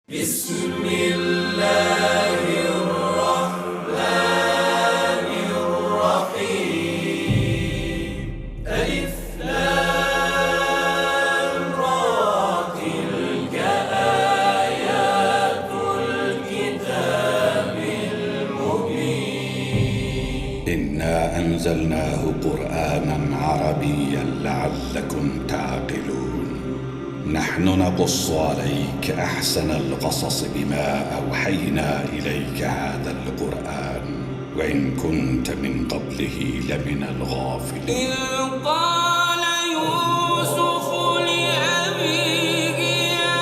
بسم الله الرحمن الرحيم ألف لام را تلك آيات الكتاب المبين إنا أنزلناه قرآنا عربيا لعلكم تعقلون نحن نقص عليك أحسن القصص بما أوحينا إليك هذا القرآن وإن كنت من قبله لمن الغافلين إذ قال يوسف لأبيه يا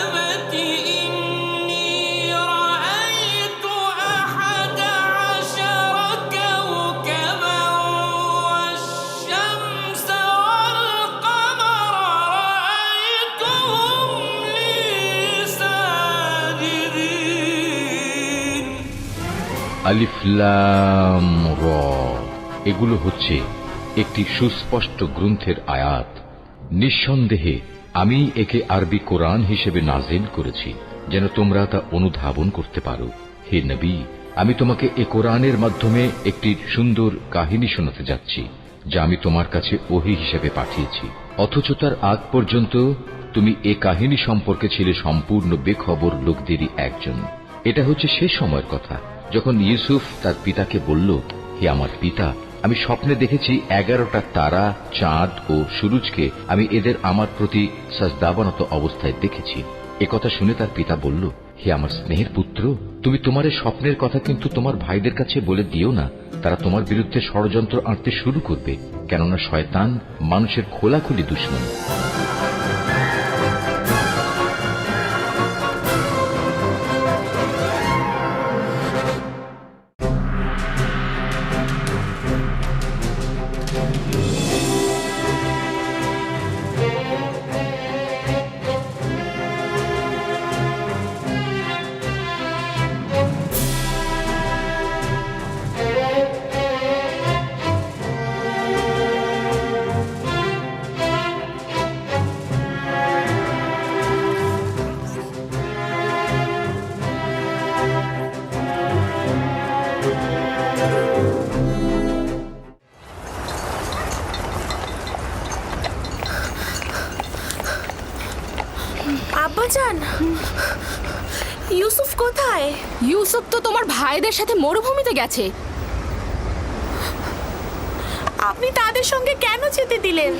أبت إني رأيت 11 كوكبا والشمس والقمر رأيتهم لي ساجدين আলিফ লাম র এগুলো হচ্ছে একটি সুস্পষ্ট গ্রন্থের আয়াত। নিঃসন্দেহে আমি একে আরবি কোরআন হিসেবে নাজিল করেছি যেন তোমরা তা অনুধাবন করতে পারো। হে নবী, আমি তোমাকে এ কোরআনের মাধ্যমে একটি সুন্দর কাহিনী শোনাতে যাচ্ছি যা আমি তোমার কাছে ওহী হিসেবে পাঠিয়েছি, অথচ তার আগ পর্যন্ত তুমি এ কাহিনী সম্পর্কে ছিলে সম্পূর্ণ বেখবর লোকদেরই একজন। এটা হচ্ছে সে সময়ের কথা যখন ইউসুফ তার পিতাকে বলল, হে আমার পিতা, আমি স্বপ্নে দেখেছি 11টা তারা, চাঁদ ও সূরজকে আমি এদের আমার প্রতি সাজদাবনত অবস্থায় দেখেছি। একথা শুনে তার পিতা বলল, হে আমার স্নেহের পুত্র, তুমি তোমার এই স্বপ্নের কথা কিন্তু তোমার ভাইদের কাছে বলে দিও না, তারা তোমার বিরুদ্ধে ষড়যন্ত্র আঁটতে শুরু করবে, কেননা শয়তান মানুষের খোলাখুলি দুশমন। আব্বাজান, ইউসুফ কোথায়? ইউসুফ তো তোমার ভাইদের সাথে মরুভূমিতে গেছে। আপনি তাদের সঙ্গে কেন যেতে দিলেন?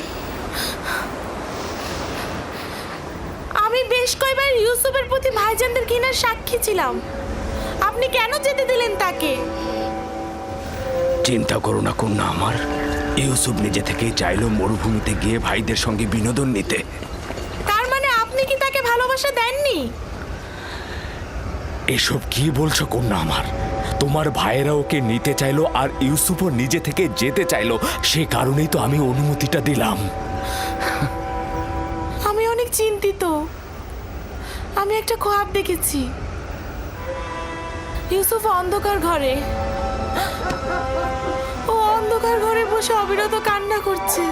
আমি বেশ কয়েকবার ইউসুফের প্রতি ভাইজানদের ঘৃণার সাক্ষী ছিলাম। আপনি কেন যেতে দিলেন তাকে? চিন্তা করো না কন্যা আমার, ইউসুফ নিজে থেকেই চাইলো মরুভূমিতে গিয়ে ভাইদের সঙ্গে বিনোদন নিতে। তার মানে আপনি কি তাকে ভালোবাসা দেননি? এসব কি বলছো কন্যা আমার? তোমার ভাইয়েরা ওকে নিতে চাইলো আর ইউসুফও নিজে থেকে যেতে চাইলো, সে কারণেই তো আমি অনুমতিটা দিলাম। আমি অনেক চিন্তিত। আমি একটা খোয়াব দেখেছি। ইউসুফ অন্ধকার ঘরে, ও অন্ধকার ঘরে বসে অবিরত কান্না করছে।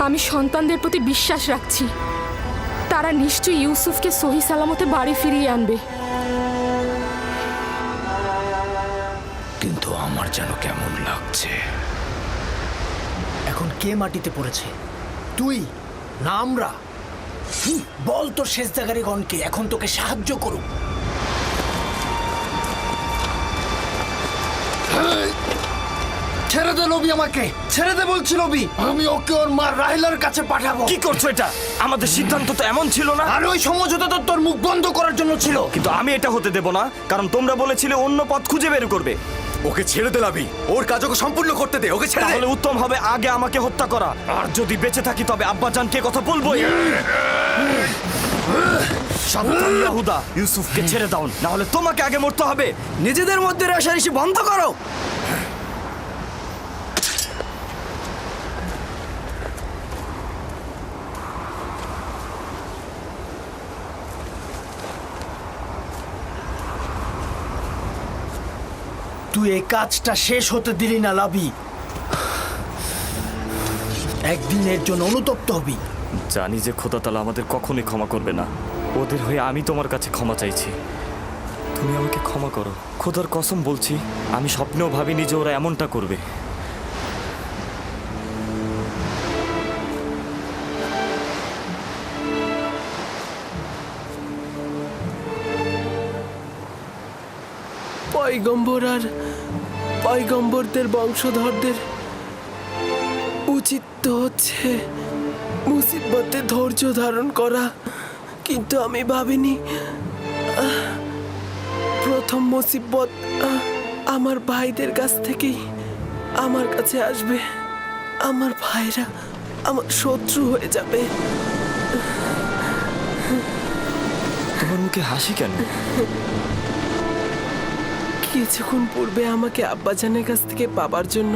আমি সন্তানদের প্রতি বিশ্বাস রাখছি, তারা নিশ্চয়ই ইউসুফকে সহি সালামতে বাড়ি ফিরিয়ে আনবে। কিন্তু আমার যেন কেমন লাগছে। এখন কে মাটিতে পড়েছে, তুই না আমরা? বল তোর সেজদাকারীগণকে এখন তোকে সাহায্য করুক। ছেড়ে দে নবী, আমাকে ছেড়ে দে বলছি নবী। আমি ওকে ওর মা রাহেলার কাছে পাঠাবো। কি করছো এটা? আমাদের সিদ্ধান্ত তো এমন ছিল না। আর ওই সমঝোতা তো তোর মুখ বন্ধ করার জন্য ছিল। কিন্তু আমি এটা হতে দেব না, কারণ তোমরা বলেছিলে অন্য পথ খুঁজে বের করবে। ওকে ছেড়ে দে লাবি, ওর কাজ ওকে সম্পূর্ণ করতে দে, ওকে ছেড়ে দে। তাহলে উত্তম হবে আগে আমাকে হত্যা করা, আর যদি বেঁচে থাকি তবে আব্বাজানকে কথা বলবোই। সাবধান ইয়াহুদা, ইউসুফকে ছেড়ে দাও, না হলে তোমাকে আগে মরতে হবে। নিজেদের মধ্যে রেষারেষি বন্ধ করো। তুই এই কাজটা শেষ হতে দিলি না লাবি। একদিনের জন্য অনুতপ্ত হবি। জানি যে খোদা তাআলা আমাদের কখনোই ক্ষমা করবে না। ওদের হয়ে আমি তোমার কাছে ক্ষমা চাইছি, তুমি আমাকে ক্ষমা করো। খোদার কসম বলছি, আমি স্বপ্নেও ভাবিনি যে ওরা এমনটা করবে। পয়গম্বর আর পয়গম্বরদের বংশধরদের উচিত তো হচ্ছে মুসিবতে ধৈর্য ধারণ করা, কিন্তু আমি ভাবিনি প্রথম মুসিবত আমার ভাইদের কাছ থেকেই আমার কাছে আসবে। আমার ভাইরা আমার শত্রু হয়ে যাবে। তোমার মুখে হাসি কেন? কিছুক্ষণ পূর্বে আমাকে আব্বাজানের কাছ থেকে পাবার জন্য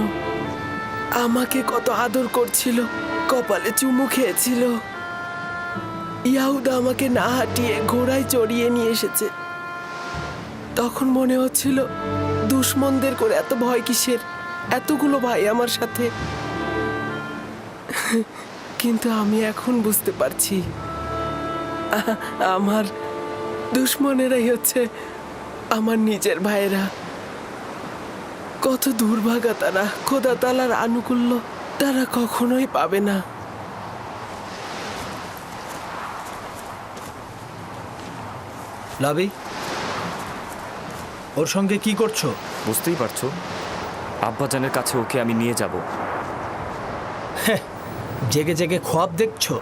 আমাকে কত আদর করছিল, কপালে চুমু খেয়েছিল। ইয়াহুদা আমাকে না হাঁটিয়ে ঘোড়ায় চড়িয়ে নিয়ে এসেছে। তখন মনে হচ্ছিল দুশ্মনদের করে এত ভয় কিসের, এতগুলো ভাই আমার সাথে। কিন্তু আমি এখন বুঝতে পারছি আমার দুশ্মনেরাই হচ্ছে আমার নিজের ভাইয়েরা। কত দুর্ভাগা তারা, খোদা তাআলার আনুকূল্য তারা কখনোই পাবে না। লাবি, ওর সঙ্গে কি করছো? বুঝতেই পারছো, আব্বাজানের কাছে ওকে আমি নিয়ে যাব। জেগে জেগে খোয়াব দেখছো?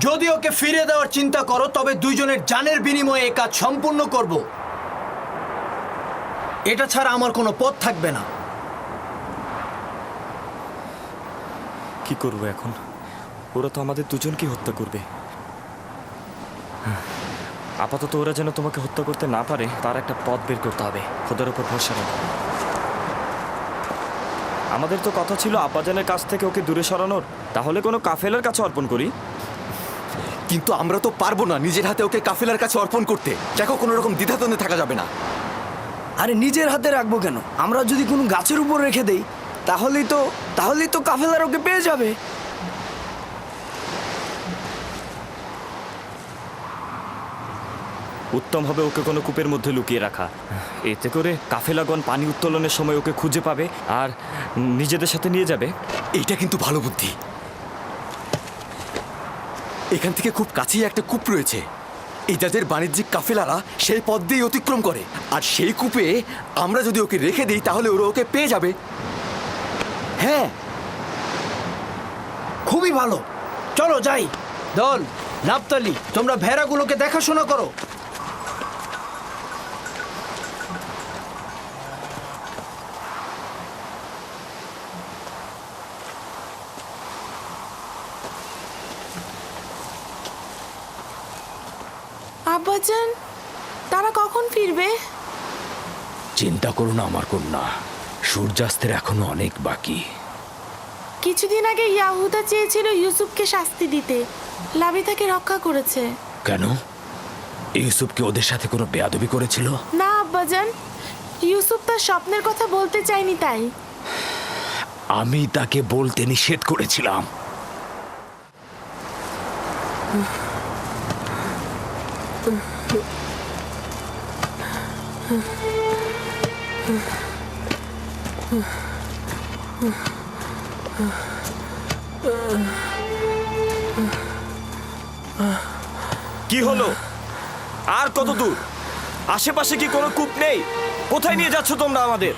যদি ওকে ফিরে দেওয়ার চিন্তা করো তবে দুইজনের জানের বিনিময়ে এই কাজ সম্পূর্ণ করব। এটা ছাড়া আমার কোনো পথ থাকবে না। কি করবো এখন? ওরা তো আমাদের দুজনকে হত্যা করবে। আপাতত ওরা যেন তোমাকে হত্যা করতে না পারে তার একটা পথ বের করতে হবে। খোদার উপর ভরসা রাখো। আমাদের তো কথা ছিল আব্বাজানের কাছ থেকে ওকে দূরে সরানোর, তাহলে কোনো কাফেলার কাছে অর্পণ করি। কিন্তু আমরা তো পারবো না নিজের হাতে ওকে কাফেলার কাছে অর্পণ করতে। দেখো, কোনো রকম দ্বিধাদ্বন্দ্বে থাকা যাবে না। আরে নিজের হাতে রাখবো কেন? আমরা যদি কোনো গাছের উপর রেখে দেই তাহলেই তো কাফেলার ওকে পেয়ে যাবে। উত্তম হবে ওকে কোনো কূপের মধ্যে লুকিয়ে রাখা। এতে করে কাফেলাগণ পানি উত্তোলনের সময় ওকে খুঁজে পাবে আর নিজেদের সাথে নিয়ে যাবে। এইটা কিন্তু ভালো বুদ্ধি। এখান থেকে খুব কাছেই একটা কূপ রয়েছে। এই যাদের বাণিজ্যিক কাফেলারা সেই পথ দিয়ে অতিক্রম করে, আর সেই কূপে আমরা যদি ওকে রেখে দিই তাহলে ওরা ওকে পেয়ে যাবে। হ্যাঁ, খুবই ভালো। চলো যাই। দল, নাপতালি, তোমরা ভেড়াগুলোকে দেখাশোনা করো। আব্বাজান, তারা কখন ফিরবে? চিন্তা করো না আমার কন্যা, সূর্যাস্তের এখনো অনেক বাকি। কিছুদিন আগে ইয়াহুদা চেয়েছিল ইউসুফকে শাস্তি দিতে, লাবি তাকে রক্ষা করেছে। কেন? ইউসুফকে ওদের সাথে কোনো বেয়াদবি করেছিল? না আব্বাজান, ইউসুফ তার স্বপ্নের কথা বলতে চায়নি তাই। আমি তাকে বলতে নিষেধ করেছিলাম। কি হলো? আর কত দূর? আশেপাশে কি কোনো কূপ নেই? কোথায় নিয়ে যাচ্ছ তোমরা আমাদের?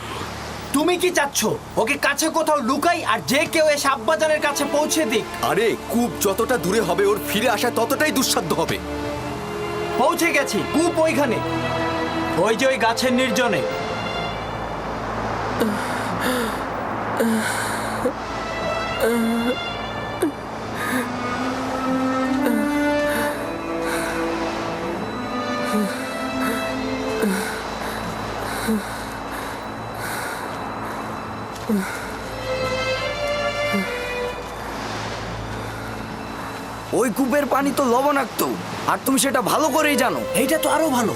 তুমি কি চাচ্ছ ওকে কাছে কোথাও লুকাই আর যে কেউ এসে আব্বাজানের কাছে পৌঁছে দিক? আরে, কূপ যতটা দূরে হবে ওর ফিরে আসা ততটাই দুঃসাধ্য হবে। পৌঁছে গেছি, কূপ ওইখানে, ওই যে ওই গাছের নির্জনে। ওই কূপের পানি তো লবণাক্ত, আর তুমি সেটা ভালো করেই জানো। এইটা তো আরো ভালো।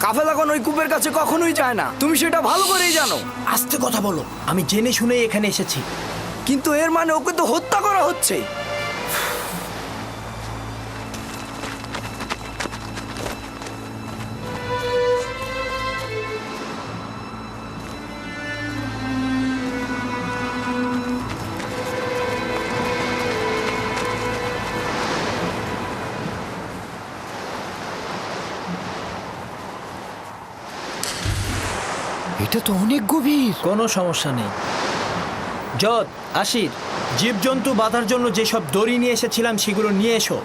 কাফেলাগণ ওই কূপের কাছে কখনোই যায় না, তুমি সেটা ভালো করেই জানো। আস্তে কথা বলো, আমি জেনে শুনেই এখানে এসেছি। কিন্তু এর মানে ওকে তো হত্যা করা হচ্ছে। এটা তো অনেক গভীর। কোনো সমস্যা নেই। যত, আশির, জীবজন্তু বাঁধার জন্য যেসব দড়ি নিয়ে এসেছিলাম সেগুলো নিয়ে এসো।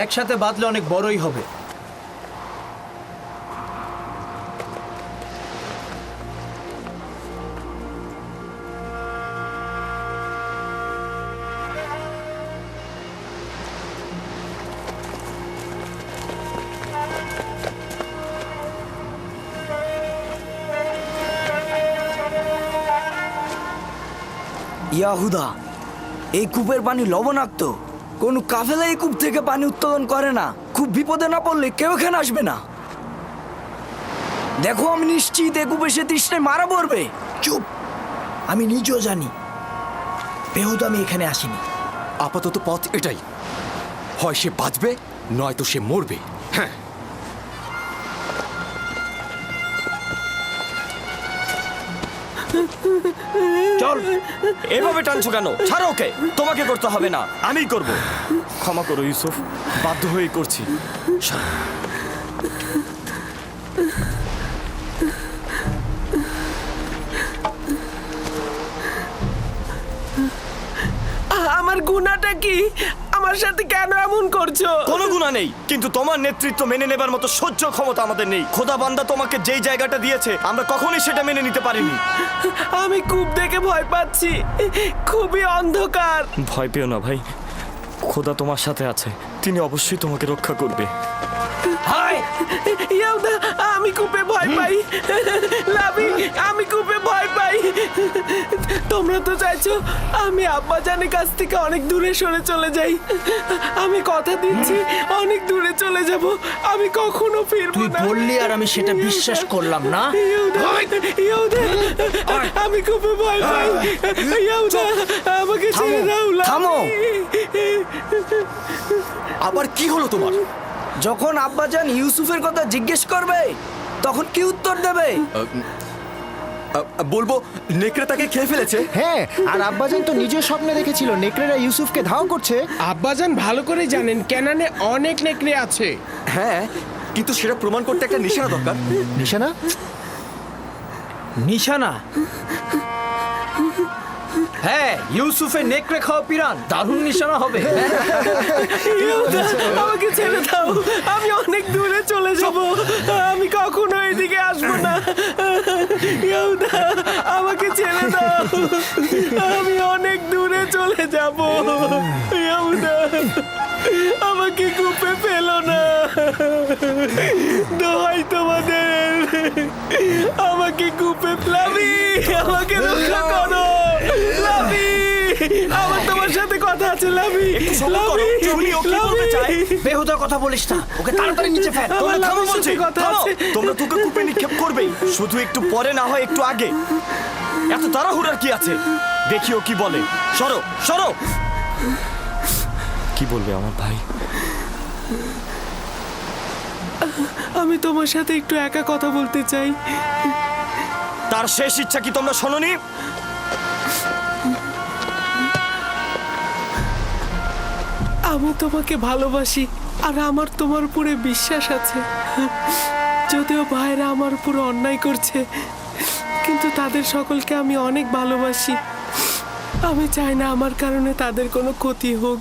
একসাথে বাঁধলে অনেক বড়ই হবে। ইয়াহুদা, এই কূপের পানি লবণাক্ত। কোনো কাফেলা এই কূপ থেকে পানি উত্তোলন করে না। খুব বিপদে না পড়লে কেউ এখানে আসবে না। দেখো, আমি নিশ্চিত এই কূপে সে তৃষ্ণায় মারা পড়বে। চুপ, আমি নিজেও জানি। বেহুদা আমি এখানে আসিনি। আপাতত পথ এটাই, হয় সে বাঁচবে নয়তো সে মরবে। হ্যাঁ, চল। এভাবে টানছো কেন? ছাড়ো ওকে। তোমাকে করতে হবে না, আমিই করব। ক্ষমা করো ইউসুফ, বাধ্য হয়েই করছি। আমার গুনাহটা কি? আমার সাথে কেন এমন করছো? কোনো গুনাহ নেই, কিন্তু তোমার নেতৃত্ব মেনে নেবার মতো সহ্য ক্ষমতা আমাদের নেই। খোদা বান্দা তোমাকে যেই জায়গাটা দিয়েছে আমরা কখনোই সেটা মেনে নিতে পারিনি। আমি কূপ দেখে ভয় পাচ্ছি, খুবই অন্ধকার। ভয় পেও না ভাই, খোদা তোমার সাথে আছে, তিনি অবশ্যই তোমাকে রক্ষা করবে। ইয়াহুদা, আমি কূপে ভয় পাই। লাভি, আমি কূপে ভয় পাই। তোমরা তো চাইছো আমি আব্বাজানের কাছ থেকে অনেক দূরে সরে চলে যাই। আমি কথা দিচ্ছি অনেক দূরে চলে যাব, আমি কখনো ফিরবো তুই না। বললি আর আমি সেটা বিশ্বাস করলাম না। ইয়াহুদা, ইয়াহুদা, আমি কূপে ভয় পাই। ইয়াহুদা, আমাকে ছেড়ে দাও। থামো। আবার কি হলো তোমার? যখন আব্বাজান ইউসুফের কথা জিজ্ঞেস করবে তখন কি উত্তর দেবে? বলবো নেকড়ে তাকে খেয়ে ফেলেছে। হ্যাঁ, আর আব্বাজান তো নিজের স্বপ্নে দেখেছিল নেকড়েরা ইউসুফকে ধাও করছে। আব্বাজান ভালো করে জানেন কেনানে অনেক নেকড়ে আছে। হ্যাঁ, কিন্তু সেটা প্রমাণ করতে একটা নিশানা দরকার। নিশানা? নিশানা? হ্যাঁ, ইউসুফের নেকড়ে খাওয়া পিরান দারুণ নিশানা হবে। ইয়াহুদা, আমাকে ছেড়ে দাও, আমি অনেক দূরে চলে যাব, আমি কখনো এদিকে আসবো না। ইয়াহুদা, আমাকে ছেড়ে দাও, আমি অনেক দূরে চলে যাব। ইয়াহুদা, আমাকে কূপে ফেলো না, দোহাই তোমাদের, আমাকে কূপে ফেলাবি, আমাকে রক্ষা করো। লাভি, আমার তোমার সাথে কথা আছে। লাভি, লাভি, বেহুদা কথা বলিস না, ওকে তাড়াতাড়ি নিচে ফেল। তোমরা থামো বলছি, কথা থামো। আছে। তোমরা তোকে কূপে নিক্ষেপ করবেই, শুধু একটু পরে না হয় একটু আগে। এত তাড়াহুড়ার কি আছে? দেখিও কি বলে। সরো, সরো। কি বলবে আমার ভাই? আমি তোমার সাথে একটু একা কথা বলতে চাই। তার শেষ ইচ্ছা কি তোমরা শোনোনি? আমি তোমাকে ভালোবাসি আর আমার তোমার উপরে বিশ্বাস আছে। যদিও ভাইরা আমার উপরে অন্যায় করছে, কিন্তু তাদের সকলকে আমি অনেক ভালোবাসি। আমি চাই না আমার কারণে তাদের কোনো ক্ষতি হোক,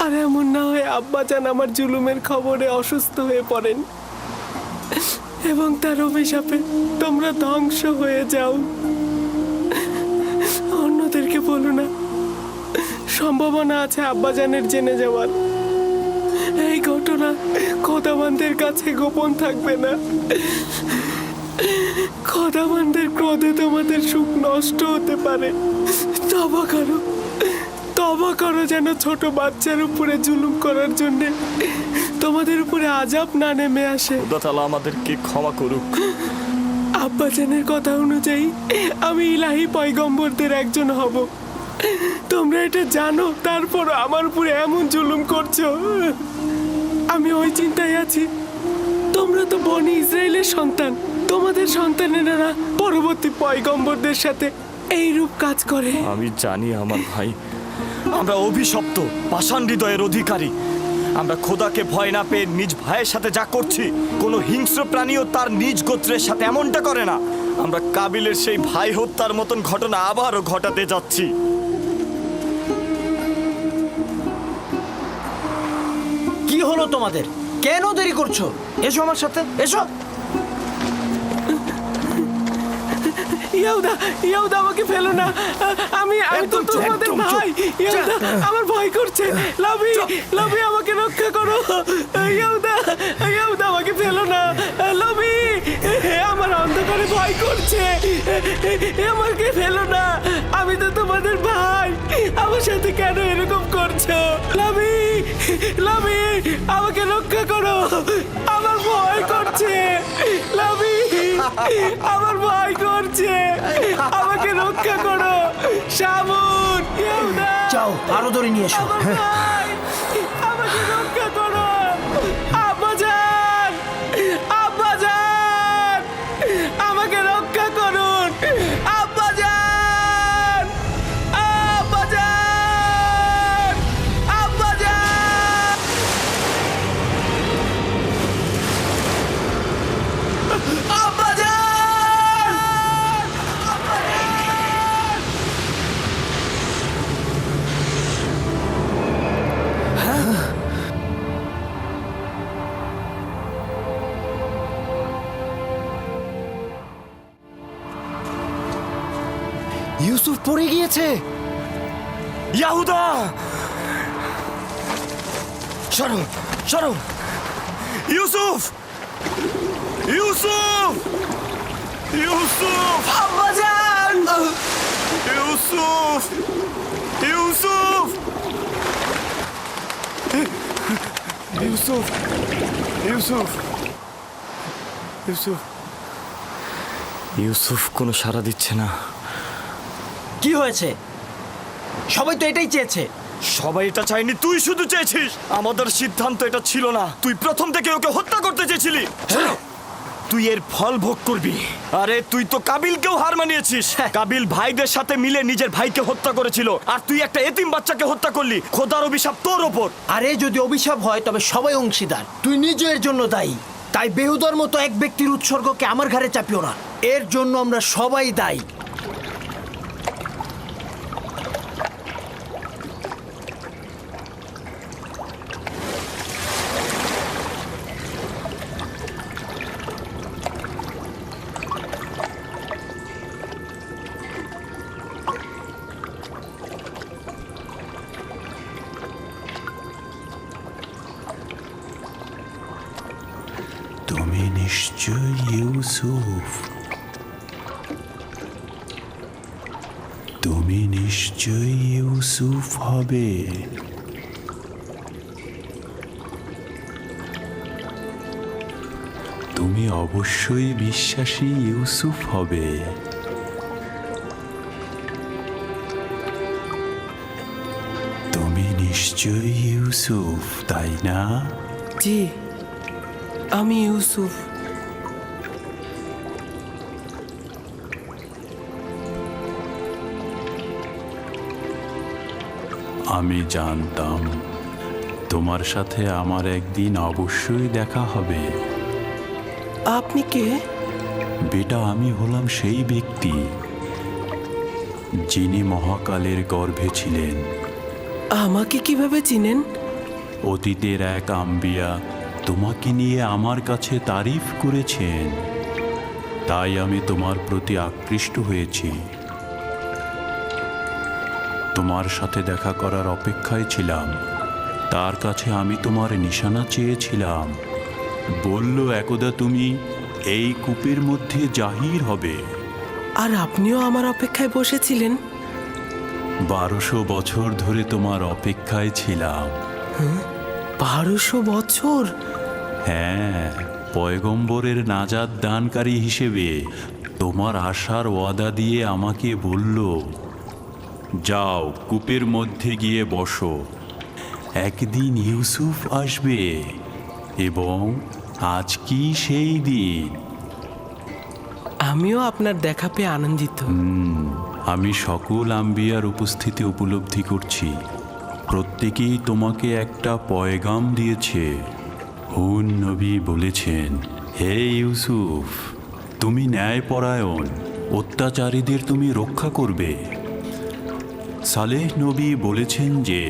আর এমন না হয় আব্বাজান আমার জুলুমের খবরে অসুস্থ হয়ে পড়েন এবং তার অভিশাপে তোমরা ধ্বংস হয়ে যাও। অন্যদেরকে বলো না, সম্ভাবনা আছে আব্বাজানের জেনে যাওয়ার। এই ঘটনা খোদাবানদের কাছে গোপন থাকবে না। খোদাবানদের ক্রোধে তোমাদের সুখ নষ্ট হতে পারে। তওবা করো, তওবা করো, যেন ছোট বাচ্চার উপরে জুলুম করার জন্যে তোমাদের উপরে আযাব না নেমে আসে। খোদা তাআলা আমাদেরকে ক্ষমা করুক। আব্বাজানের কথা অনুযায়ী আমি ইলাহি পয়গম্বরদের একজন হব। তোমরা এটা জানো, তারপর আমার উপরে এমন জুলুম করছো। আমি ওই চিন্তায় আছি, তোমরা তো বনি ইসরায়েলের সন্তান, তোমাদের সন্তানেরা পরবর্তী পয়গম্বরদের সাথে এইরূপ কাজ করে। আমি জানি আমার ভাই, আমরা অভিশপ্ত পাষাণ হৃদয়ের অধিকারী। আমরা খোদাকে ভয় না পেয়ে নিজ ভাইয়ের সাথে যা করছি, কোনো হিংস্র প্রাণীও তার নিজ গোত্রের সাথে এমনটা করে না। আমরা কাবিলের সেই ভাই হত্যার মতন ঘটনা আবারও ঘটাতে যাচ্ছি। কি হলো তোমাদের? কেন দেরি করছো? এসো আমার সাথে, এসো। ইয়াহুদা আমাকে ফেলো না, আমি তো তোমাদের ভাই। ইয়াহুদা আমার ভয় করছে। লাভি আমাকে রক্ষা করো। ইয়াহুদা আমাকে ফেলো না। লাভি আমার অন্ধকারে ভয় করছে, আমাকে ফেলো না। আমি তো তোমাদের ভাই, আমার সাথে কেন এরকম করছো? লাভি আমাকে রক্ষা করো, আমার ভয় করছে। লাভি আমার ভয় করছে, আমাকে রক্ষা করো। শামুন, যাও আরো দড়ি নিয়ে এসো। আমাকে রক্ষা করো। আব্বাজান, আমাকে রক্ষা করুন। আব্বাজান, ইউসুফ পড়ে গিয়েছে। ইয়াহুদা, সরো সরো। ইউসুফ, ইউসুফ, ইউসুফ, আব্বাজান! ইউসুফ, ইউসুফ, ইউসুফ, ইউসুফ, ইউসুফ, ইউসুফ কোনো সাড়া দিচ্ছে না। কি হয়েছে? সবাই তো এটাই চেয়েছে। সবাই এটা চায়নি, তুই শুধু চেয়েছিস। আমাদের সিদ্ধান্ত এটা ছিল না। তুই প্রথম থেকে ওকে হত্যা করতে চেয়েছিলি। তুই এর ফল ভোগ করবি। আরে তুই তো কাবিলকেও হার মানিয়েছিস। কাবিল ভাইদের সাথে মিলে নিজের ভাইকে হত্যা করেছিল, আর তুই একটা এতিম বাচ্চাকে হত্যা করলি। খোদার অভিশাপ তোর ওপর। আরে যদি অভিশাপ হয় তবে সবাই অংশীদার, তুই নিজে এর জন্য দায়ী। তাই বেহুদার মতো এক ব্যক্তির উৎসর্গকে আমার ঘাড়ে চাপিও না। এর জন্য আমরা সবাই দায়ী। তুমি নিশ্চয় ইউসুফ, তুমি নিশ্চয় ইউসুফ হবে। তুমি অবশ্যই বিশ্বাসী ইউসুফ হবে। তুমি নিশ্চয় ইউসুফ, তাই না? জি, আমি ইউসুফ। আমি জানতাম তোমার সাথে আমার একদিন অবশ্যই দেখা হবে। আপনি কে? বেটা, আমি হলাম সেই ব্যক্তি যিনি মহাকালের গর্ভে ছিলেন। আমাকে কিভাবে চিনেন? অতীতের এক আম্বিয়া তোমাকে নিয়ে আমার কাছে তারিফ করেছেন, তাই আমি তোমার প্রতি আকৃষ্ট হয়েছি। তোমার সাথে দেখা করার অপেক্ষায় ছিলাম। তার কাছে আমি তোমার নিশানা চেয়েছিলাম। বলল, একদা তুমি এই কূপের মধ্যে জাহির হবে। আর আপনিও আমার অপেক্ষায় বসেছিলেন? 1200 বছর ধরে তোমার অপেক্ষায় ছিলাম। 1200 বছর? হ্যাঁ, পয়গম্বরের নাজাত দানকারী হিসেবে তোমার আশার ওয়াদা দিয়ে আমাকে বলল, যাও কূপের মধ্যে গিয়ে বসো, একদিন ইউসুফ আসবে এবং আজ কি সেই দিন। আমিও আপনার দেখা পেয়ে আনন্দিত। আমি সকল আম্বিয়ার উপস্থিতি উপলব্ধি করছি। প্রত্যেকেই তোমাকে একটা পয়গাম দিয়েছে। হুন নবী বলেছেন, হে ইউসুফ, তুমি ন্যায়পরায়ণ, অত্যাচারীদের তুমি রক্ষা করবে। সালেহ নবী বলেছেন যে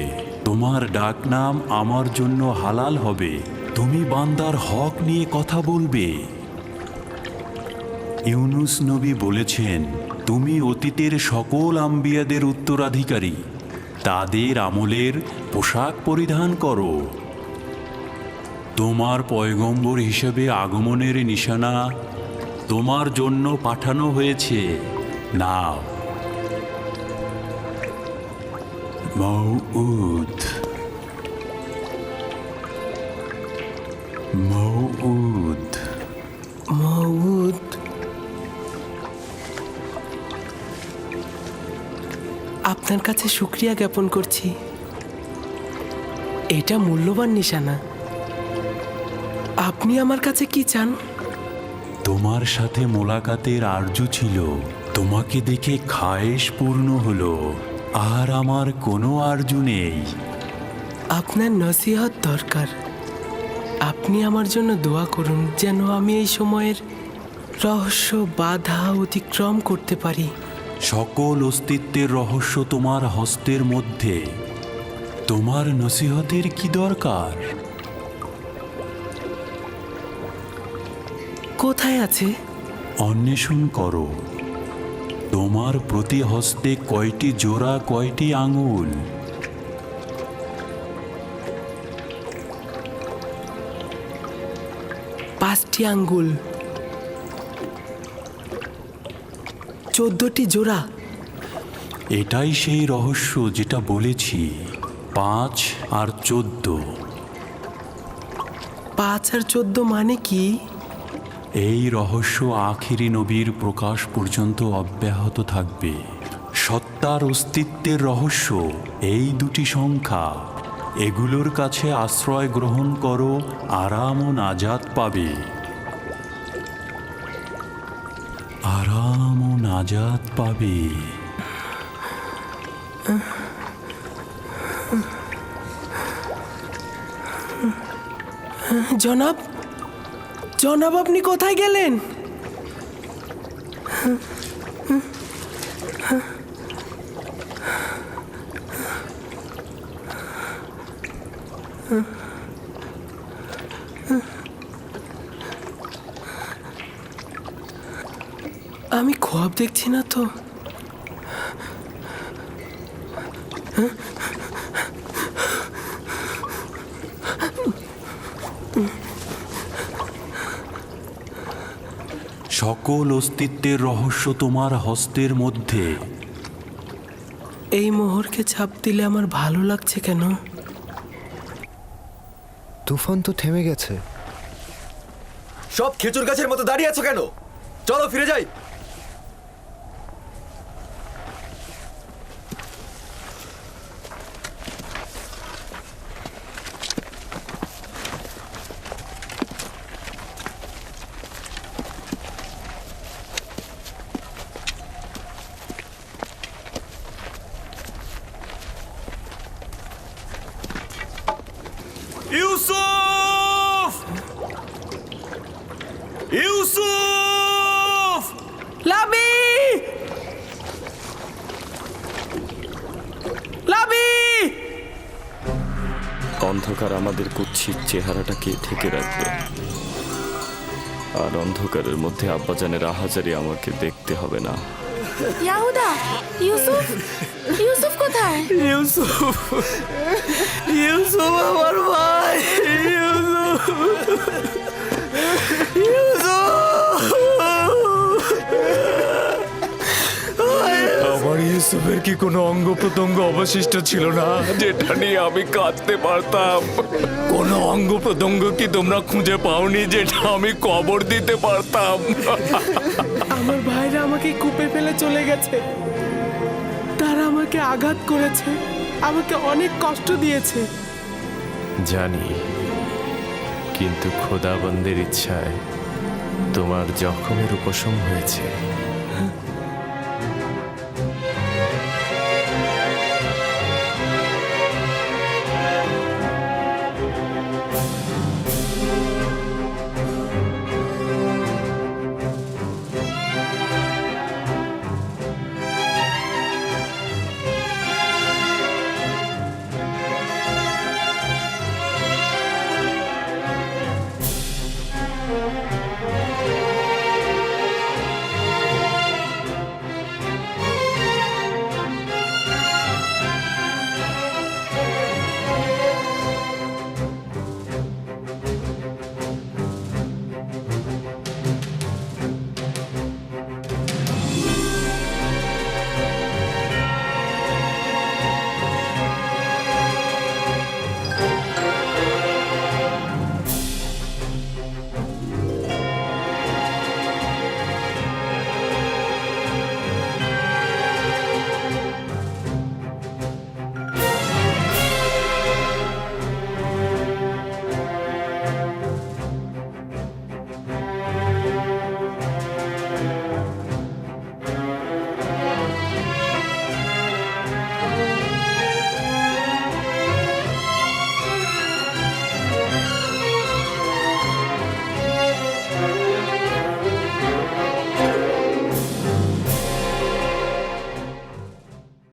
তোমার ডাকনাম আমার জন্য হালাল হবে, তুমি বান্দার হক নিয়ে কথা বলবে। ইউনুস নবী বলেছেন, তুমি অতীতের সকল আম্বিয়াদের উত্তরাধিকারী, তাদের আমলের পোশাক পরিধান করো। তোমার পয়গম্বর হিসেবে আগমনের নিশানা তোমার জন্য পাঠানো হয়েছে, নাও। মউউদ, মউউদ, মউদ। আপনার কাছে শুক্রিয়া জ্ঞাপন করছি। এটা মূল্যবান নিশানা। আপনি আমার কাছে কি চান? তোমার সাথে মোলাকাতের আরজু ছিল, তোমাকে দেখে খায়েশ পূর্ণ হলো, আর আমার কোনো আরজু নেই। আপনার নসিহত দরকার। আপনি আমার জন্য দোয়া করুন যেন আমি এই সময়ের রহস্য বাধা অতিক্রম করতে পারি। সকল অস্তিত্বের রহস্য তোমার হস্তের মধ্যে, তোমার নসিহতের কি দরকার? কোথায় আছে? অন্বেষণ করো। তোমার প্রতি হস্তে কয়টি জোড়া, কয়টি আঙুল? 5টি আঙ্গুল, 14টি জোড়া। এটাই সেই রহস্য যেটা বলেছি, 5 আর 14। 5 আর 14 মানে কি? এই রহস্য আখিরি নবীর প্রকাশ পর্যন্ত অব্যাহত থাকবে। সত্তার অস্তিত্বের রহস্য এই দুটি সংখ্যা, এগুলোর কাছে আশ্রয় গ্রহণ করো, আরাম ও নাজাত পাবে। আরাম ও নাজাত পাবে। জনাব, জনাব, আপনি কোথায় গেলেন? আমি খোয়াব দেখছি না তো। সকল অস্তিত্বের রহস্য তোমার হস্তের মধ্যে। এই মোহরকে ছাপ দিলে আমার ভালো লাগছে কেন? তুফান তো থেমে গেছে। সব খেজুর গাছের মতো দাঁড়িয়ে আছো কেন? চলো ফিরে যাই। ইউসুফ! ইউসুফ! লাবি! লাবি! অন্ধকার আমাদের কুৎসিত চেহারাটাকে ঢেকে রাখবে, আর অন্ধকারের মধ্যে আব্বাজানের আহাজারি আমাকে দেখতে হবে না। ইয়াহুদা, ইউসুফ, ইউসুফ কোথায়? ইউসুফ, ইউসুফ আমার ভাই, ইউসুফ, ইউসুফ, আমার ইউসুফের কি কোনো অঙ্গ প্রত্যঙ্গ অবশিষ্ট ছিল না যেটা নিয়ে আমি কাঁদতে পারতাম? কোনো অঙ্গ প্রত্যঙ্গ কি তোমরা খুঁজে পাওনি যেটা আমি কবর দিতে পারতাম? আমার ভাইরা আমাকে কূপে ফেলে চলে গেছে। তারা আমাকে আঘাত করেছে, আমাকে অনেক কষ্ট দিয়েছে। জানি, কিন্তু খোদাবন্দের ইচ্ছায় তোমার জখমের উপশম হয়েছে।